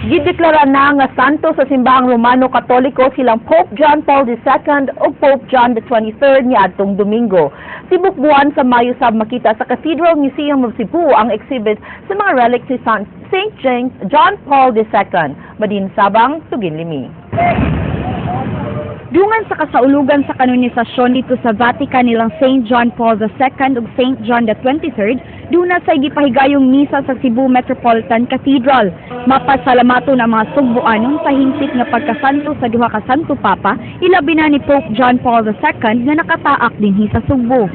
Gideklara na nga santo sa simbahang Romano Katoliko silang Pope John Paul II o Pope John XXIII niadtong Domingo. Tibok buwan sa Mayo sab makita sa Cathedral Museum of Cebu ang exhibit sa mga relics ni St. John Paul II. Madin sabang tuginlimi. Dungan sa kasaulugan sa kanonisasyon dito sa Vatican nilang St. John Paul II ug St. John XXIII, duna sa gipahigayong misa sa Cebu Metropolitan Cathedral. Mapasalamaton ang mga Sugboanon sa hintik nga pagkasanto sa duha ka Santo Papa, ilabi na ni Pope John Paul II nga nakataak dinhi sa Sugbo.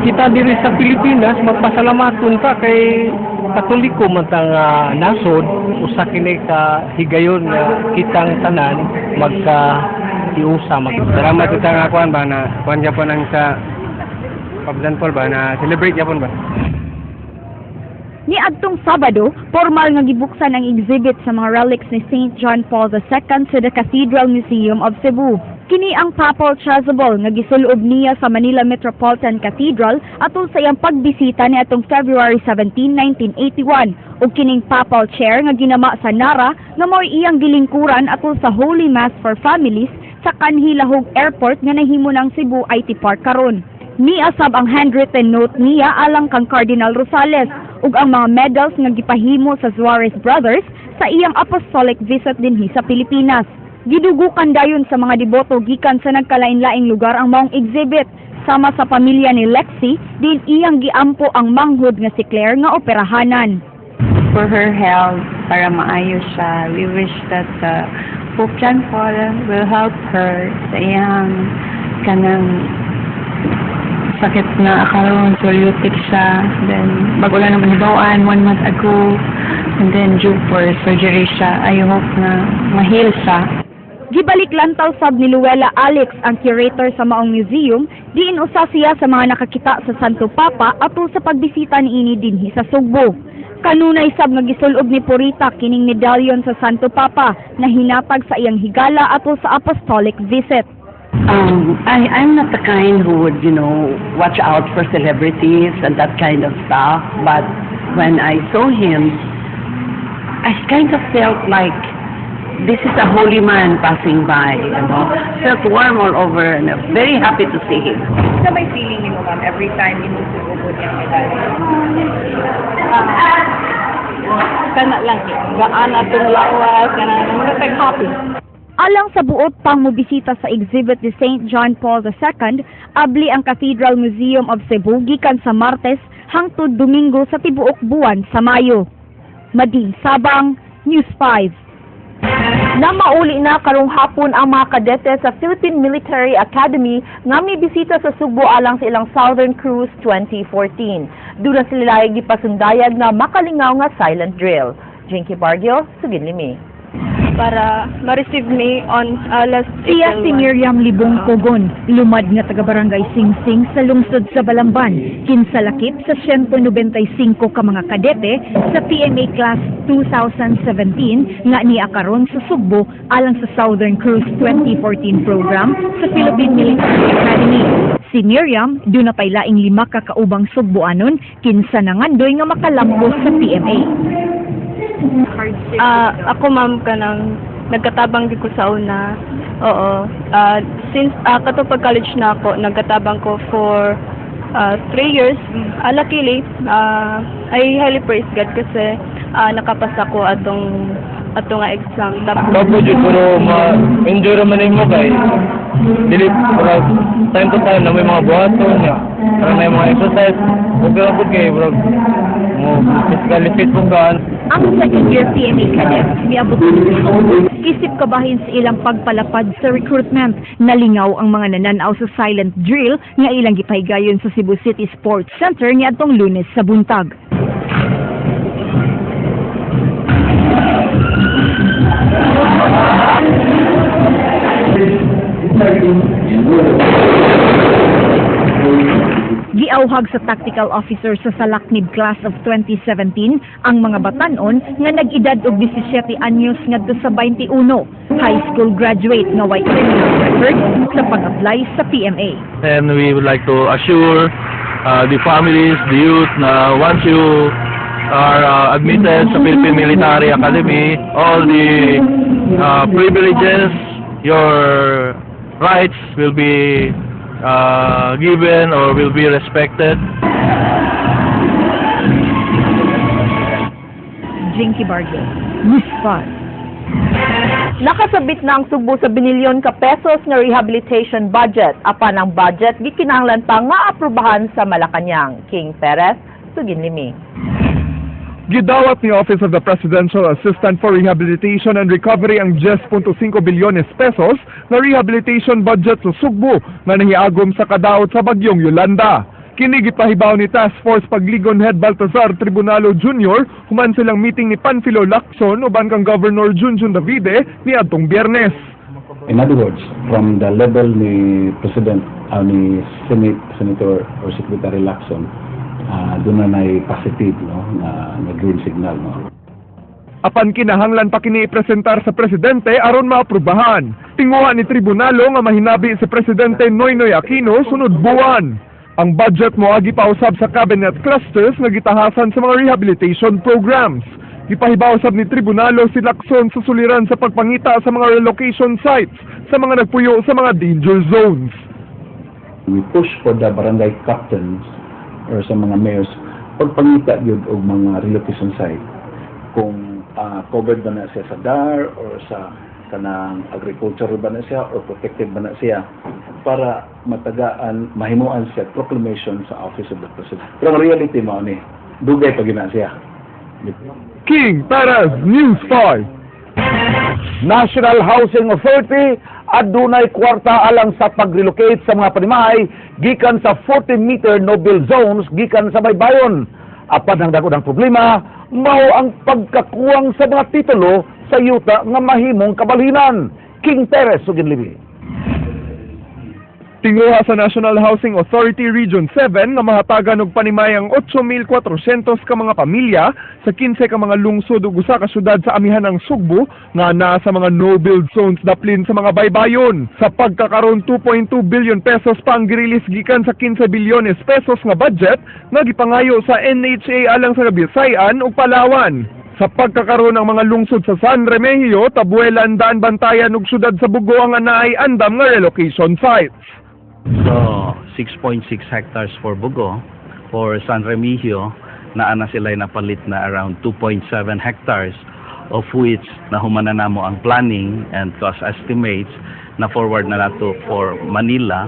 Kita diri sa Pilipinas magpasalamaton ta kay Katoliko man tang nasod usa kini ka higayon nga kitang tanan magka-iusa Salamat kita nga kuan ba na kuan Japon ang sa Pope John Paul ba na celebrate Japon ba. Ni adtong Sabado, formal nga gibuksan ang exhibit sa mga relics ni St. John Paul II sa the Cathedral Museum of Cebu. Kini ang Papal Chasuble nga gisulob niya sa Manila Metropolitan Cathedral atol sa iyang pagbisita ni atong February 17, 1981 ug kining Papal Chair nga ginama sa Nara nga mo'y iyang gilingkuran atol sa Holy Mass for Families sa Kanhilahog Airport nga nahimo ng Cebu IT Park karon. Niasab ang handwritten note niya alang kang Cardinal Rosales ug ang mga medals nga gipahimo sa Suarez Brothers sa iyang apostolic visit dinhi sa Pilipinas. Gidugukan dayon sa mga deboto gikan sa nagkalain-laing lugar ang maong exhibit sama sa pamilya ni Lexi din iyang giampo ang manghud nga si Claire nga operahanan. For her health, para maayos siya, we wish that Pope John Paul will help her sa iyang kanang sakit na akaroon, psoriatic siya. Then, bago lang naman hibawaan, 1 month ago, and then due for surgery siya. I hope na ma-heal siya. Gibalik lantaw sab ni Luella Alex, ang curator sa maong museum, diin usa siya sa mga nakakita sa Santo Papa atol sa pagbisita niini dinhi sa Sugbo. Kanunay sab nga gisulob ni Purita kining medalyon sa Santo Papa na hinatag sa iyang higala atol sa apostolic visit. I'm not the kind who would, watch out for celebrities and that kind of stuff. But when I saw him, I kind of felt like this is a holy man passing by, Felt warm all over and I'm very happy to see him. Sa may feeling niyo, ma'am, every time you move to Ubud yung medalya? Kana lang, gaan atong lawas, kana lang, happy. Alang sa buot pang mobisita sa exhibit ni St. John Paul II, abli ang Cathedral Museum of Cebu gikan sa Martes hangtod Domingo sa tibuok buwan sa Mayo. Mading Sabang, News 5. Na mauli na karong hapon ang mga kadete sa Philippine Military Academy nga may bisita sa Sugbo alang sa ilang Southern Cruise 2014. Doon sila gipasundayag na makalingaw nga silent drill. Jinky Bargio, Suginlimi. Para ma-receive me on last Siya si Miriam Libong Cogon, lumad nga taga-barangay Singsing sa lungsod sa Balamban, kinsalakip sa 195 ka mga kadete sa PMA Class 2017 nga niakaron sa Sugbo alang sa Southern Cruise 2014 program sa Philippine Military Academy. Si Miriam, doon na pay laing 5 ka kaubang Sugboanon, kinsa nangandoy nga makalambos sa PMA. Ako ma'am kanang nagkatabang di ko sa una. Oo. Since katong pag-college na ako, nagkatabang ko for 3 years. Luckily, I highly praise God kasi nakapasa ko atong nga exam. Tapos jud pero ma-enjoy ra man mo kay dili para time to time na may mga buhaton niya. Para may mga exercise, okay ra pud kay bro. Mo physically fit po ka. Ang second year PMA cadets miabot isip kabahin sa ilang pagpalapad sa recruitment. Nalingaw ang mga nananaw sa silent drill nga ilang gipahigayon sa Cebu City Sports Center niadtong Lunes sa buntag. Giauhag sa tactical officer sa Salaknib Class of 2017 ang mga batanon nga nag-edad og 17 anyos ngadto sa 21, high school graduate nga way criminal record sa pag-apply sa PMA. And we would like to assure the families, the youth na once you are admitted sa Philippine Military Academy. All the privileges, your rights will be given or will be respected. Jinky Barge, News 5. Nakasabit na ang Subo sa binilyon ka pesos nga rehabilitation budget. Apan ang budget gikinahanglan pa nga aprubahan sa Malacañang. King Perez, Suginlimi. Gidawat ni Office of the Presidential Assistant for Rehabilitation and Recovery ang 10.5 bilyones pesos na rehabilitation budget sa Sugbo nga nahiagom sa kadaot sa bagyong Yolanda. Kini gipahibaw ni Task Force Pagligon Head Baltazar Tribunalo Jr. human silang meeting ni Panfilo Lacson uban kang Governor Junjun Davide ni adtong Biyernes. In other words, from the level ni President ni Senator or Secretary Lacson, doon na positive na green signal. Apan kinahanglan pa kini ipresentar sa presidente aron maaprubahan. Tinguha ni tribunalo nga mahinabi si Presidente Noynoy Aquino sunod buwan. Ang budget moagi pausab sa cabinet clusters nga gitahasan sa mga rehabilitation programs. Gipahibaw usab ni tribunalo si Lacson sa suliran sa pagpangita sa mga relocation sites sa mga nagpuyo sa mga danger zones. We push for the barangay captains or sa mga mayors pagpangita gyud og mga relocation site kung covered ba na siya sa DAR or sa kanang agriculture ba na siya or protected ba na siya para matagaan, mahimuan siya proclamation sa Office of the President. Pero ang reality mo ni, dugay pa gina siya. King Perez, News 5. National Housing Authority adunay kwarta alang sa pag-relocate sa mga panimahay gikan sa 40-meter no-build zones gikan sa baybayon. Apan ang dagko ng problema mao ang pagkakuwang sa mga titulo sa yuta nga mahimong kabalhinan. King Perez, Suginlimi. Tinguha sa National Housing Authority Region 7 nga mahatagan og panimayang 8,400 ka mga pamilya sa 15 ka mga lungsod ug usa ka syudad sa amihan ng Sugbo nga naa sa mga no-build zones daplin sa mga baybayon. Sa pagkakaroon 2.2 billion pesos pa ang girilis gikan sa 15 bilyones pesos nga budget nga gipangayo sa NHA alang sa Bisayan ug Palawan. Sa pagkakaroon ng mga lungsod sa San Remigio, Tabuelan, Daan, Bantayan ug syudad sa Bugo nga naay andam nga relocation sites. So, 6.6 hectares for Bugo. For San Remigio, naana sila napalit na around 2.7 hectares, of which nahumana na mo ang planning and cost estimates na forward na nato for Manila.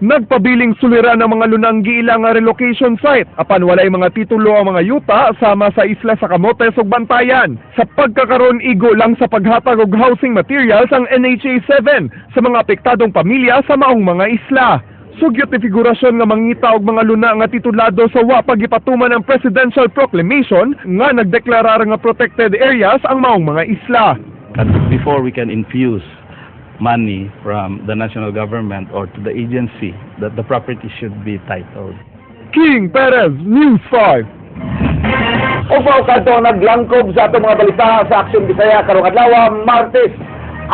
Nagpabiling suliran ang mga lunanggi ilang nga relocation site apan walay mga titulo ang mga yuta sama sa isla sa Camotes ug Bantayan. Sa pagkakaroon igo lang sa paghatag og housing materials ang NHA 7 sa mga apektadong pamilya sa maong mga isla. Sugyot ni figurasyon nga mangita og mga luna nga titulado sa wa pagipatuman ng Presidential Proclamation nga nagdeklarar nga protected areas ang maong mga isla. But before we can infuse money from the national government or to the agency, that the property should be titled. King Perez, News 5. Upaw kadto naglangkob sa atong mga balita sa Aksyon Bisaya karong adlaw Martes,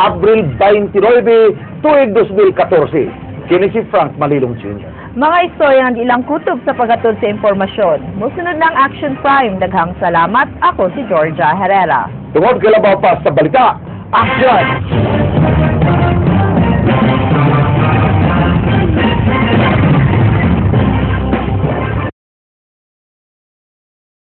Abril 29, tuig 2014. Kini si Frank Malilong Jr. Mga istorya ng ilang kutob sa paghatod sa impormasyon. Musunod ng Action Prime. Daghang salamat. Ako si Georgia Herrera. Tungod kalabaw pa sa balita, Aksyon!